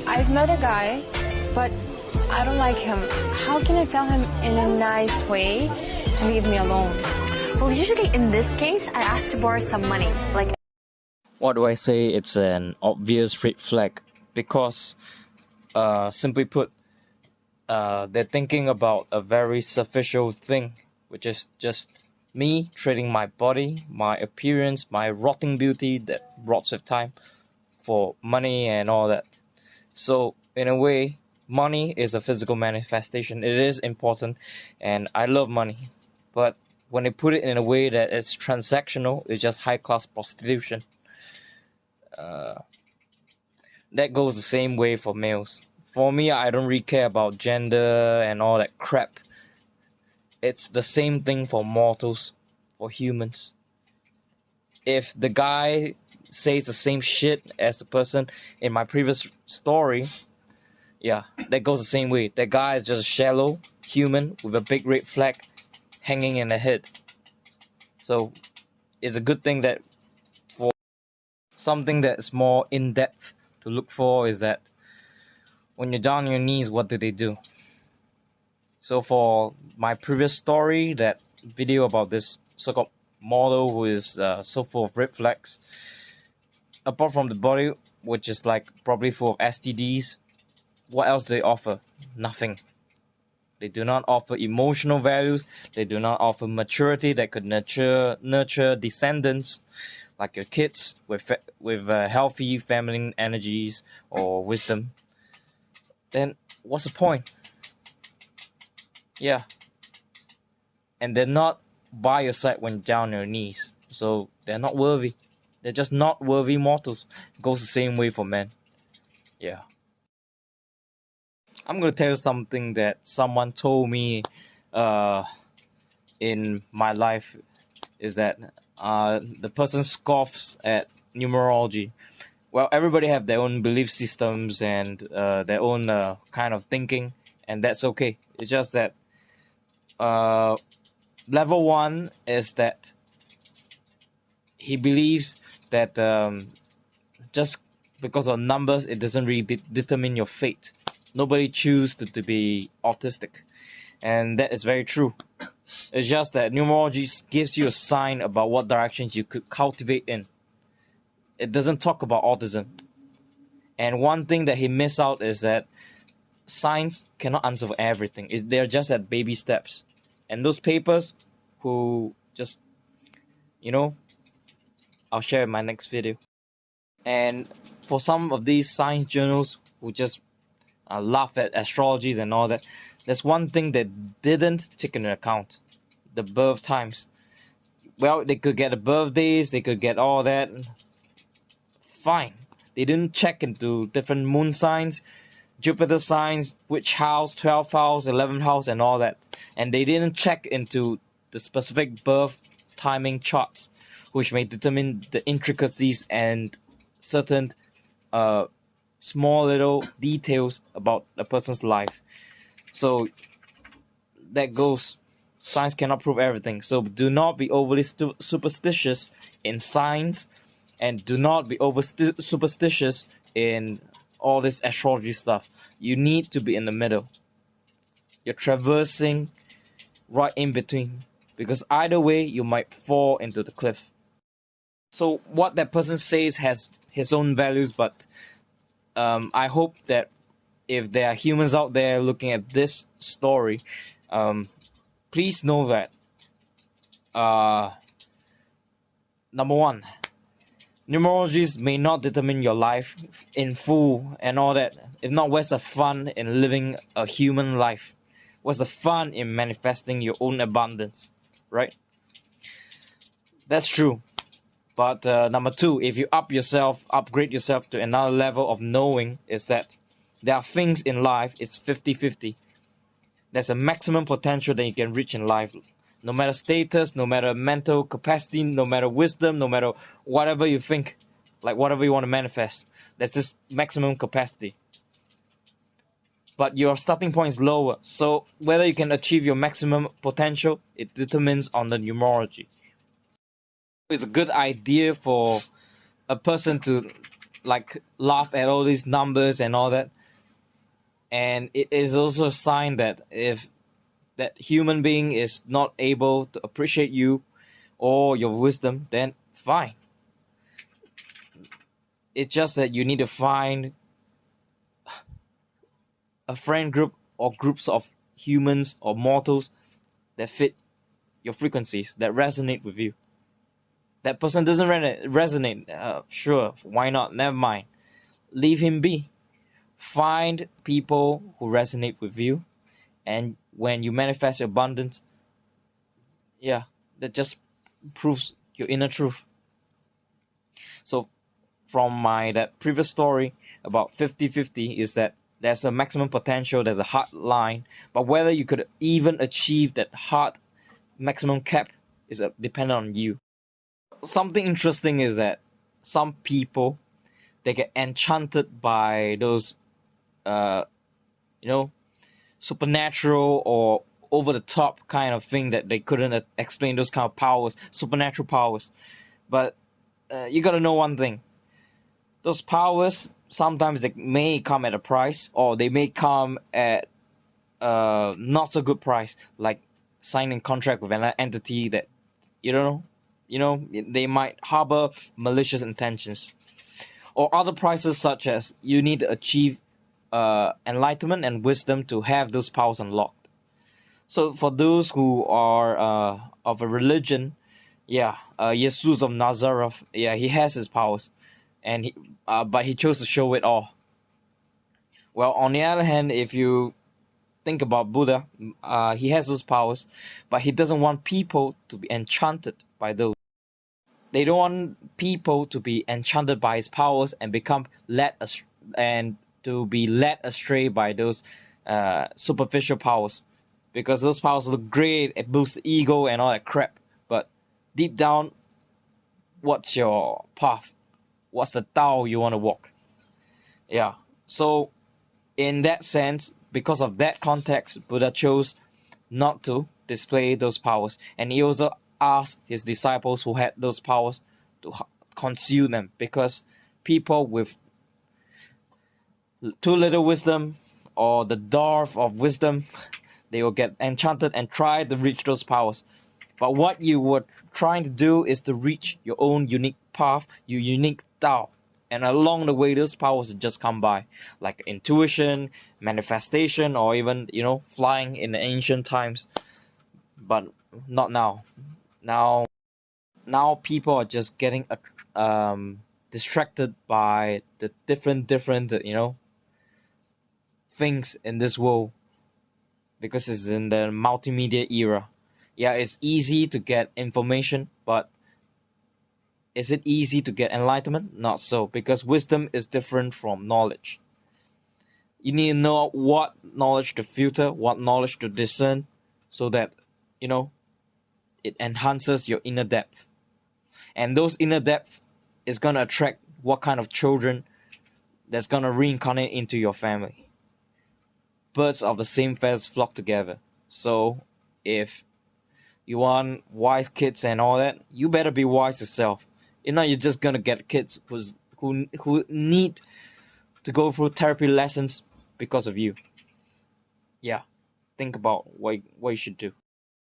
I've met a guy, but I don't like him. How can I tell him in a nice way to leave me alone? Well, usually in this case, I ask to borrow some money. Like, what do I say? It's an obvious red flag because, simply put, they're thinking about a very superficial thing, which is just me trading my body, my appearance, my rotting beauty that rots with time for money and all that. So in a way, money is a physical manifestation. It is important, and I love money. But when they put it in a way that it's transactional, it's just high-class prostitution. That goes the same way for males. For me, I don't really care about gender and all that crap. It's the same thing for mortals, for humans. If the guy says the same shit as the person in my previous story, yeah, that goes the same way. That guy is just a shallow human with a big red flag hanging in the head. So it's a good thing that for something that's more in-depth to look for is that when you're down on your knees, what do? So for my previous story, that video about this so-called model who is so full of red flags, apart from the body, which is like probably full of STDs, what else do they offer? Nothing. They do not offer emotional values. They do not offer maturity that could nurture descendants like your kids with healthy feminine energies or wisdom. Then what's the point? Yeah. And they're not by your side when down on your knees. So they're not worthy. They're just not worthy mortals. It goes the same way for men. Yeah. I'm going to tell you something that someone told me in my life is that the person scoffs at numerology. Well, everybody have their own belief systems and their own kind of thinking, and that's okay. It's just that level one is that he believes that just because of numbers, it doesn't really determine your fate. Nobody chooses to be autistic, and that is very true. It's just that numerology gives you a sign about what directions you could cultivate in. It doesn't talk about autism. And one thing that he missed out is that science cannot answer for everything. They're just at baby steps. And those papers who just, I'll share in my next video. And for some of these science journals who just laugh at astrologies and all that, there's one thing that didn't take into account: the birth times. Well, they could get the birthdays, they could get all that. Fine. They didn't check into different moon signs, Jupiter signs, which house, 12th house, 11th house, and all that. And they didn't check into the specific birth timing charts, which may determine the intricacies and certain small little details about a person's life. So that goes. Science cannot prove everything. So do not be overly superstitious in science, and do not be superstitious in all this astrology stuff. You need to be in the middle. You're traversing right in between, because either way you might fall into the cliff. So what that person says has his own values, but I hope that if there are humans out there looking at this story, please know that number one, numerologies may not determine your life in full and all that. If not, where's the fun in living a human life? What's the fun in manifesting your own abundance, right? That's true. But number two, if you upgrade yourself to another level of knowing, is that there are things in life, it's 50-50. There's a maximum potential that you can reach in life. No matter status, no matter mental capacity, no matter wisdom, no matter whatever you think, like whatever you want to manifest, there's this maximum capacity. But your starting point is lower. So whether you can achieve your maximum potential, it determines on the numerology. It's a good idea for a person to like laugh at all these numbers and all that. And it is also a sign that if that human being is not able to appreciate you or your wisdom, then fine. It's just that you need to find a friend group or groups of humans or mortals that fit your frequencies, that resonate with you. That person doesn't resonate, sure, why not? Never mind. Leave him be. Find people who resonate with you, and when you manifest abundance, yeah, that just proves your inner truth. So from my that previous story about 50-50 is that there's a maximum potential, there's a hard line, but whether you could even achieve that hard maximum cap is dependent on you. Something interesting is that some people, they get enchanted by those uh supernatural or over the top kind of thing that they couldn't explain, those kind of powers, supernatural powers. But you gotta know one thing: those powers sometimes they may come at a price, or they may come at not so good price, like signing contract with an entity that you don't know, they might harbor malicious intentions, or other prices such as you need to achieve enlightenment and wisdom to have those powers unlocked. So for those who are of a religion, yeah, Jesus of Nazareth, yeah, he has his powers, and but he chose to show it all. Well, on the other hand, if you think about Buddha, he has those powers, but he doesn't want people to be enchanted by those. They don't want people to be enchanted by his powers and become and to be led astray by those superficial powers, because those powers look great, it boosts the ego and all that crap. But deep down, what's your path? What's the Tao you want to walk? Yeah. So in that sense, because of that context, Buddha chose not to display those powers, and he also asked his disciples who had those powers to conceal them, because people with too little wisdom or the dwarf of wisdom, they will get enchanted and try to reach those powers. But what you were trying to do is to reach your own unique path, your unique Tao. And along the way, those powers just come by, like intuition, manifestation, or even, flying in the ancient times. But not now. Now people are just getting distracted by the different things in this world, because it's in the multimedia era. Yeah, it's easy to get information, but is it easy to get enlightenment? Not so, because wisdom is different from knowledge. You need to know what knowledge to filter, what knowledge to discern, so that it enhances your inner depth. And those inner depth is going to attract what kind of children that's going to reincarnate into your family. Birds of the same feathers flock together. So if you want wise kids and all that, you better be wise yourself. You're just going to get kids who need to go through therapy lessons because of you. Yeah, think about what you should do.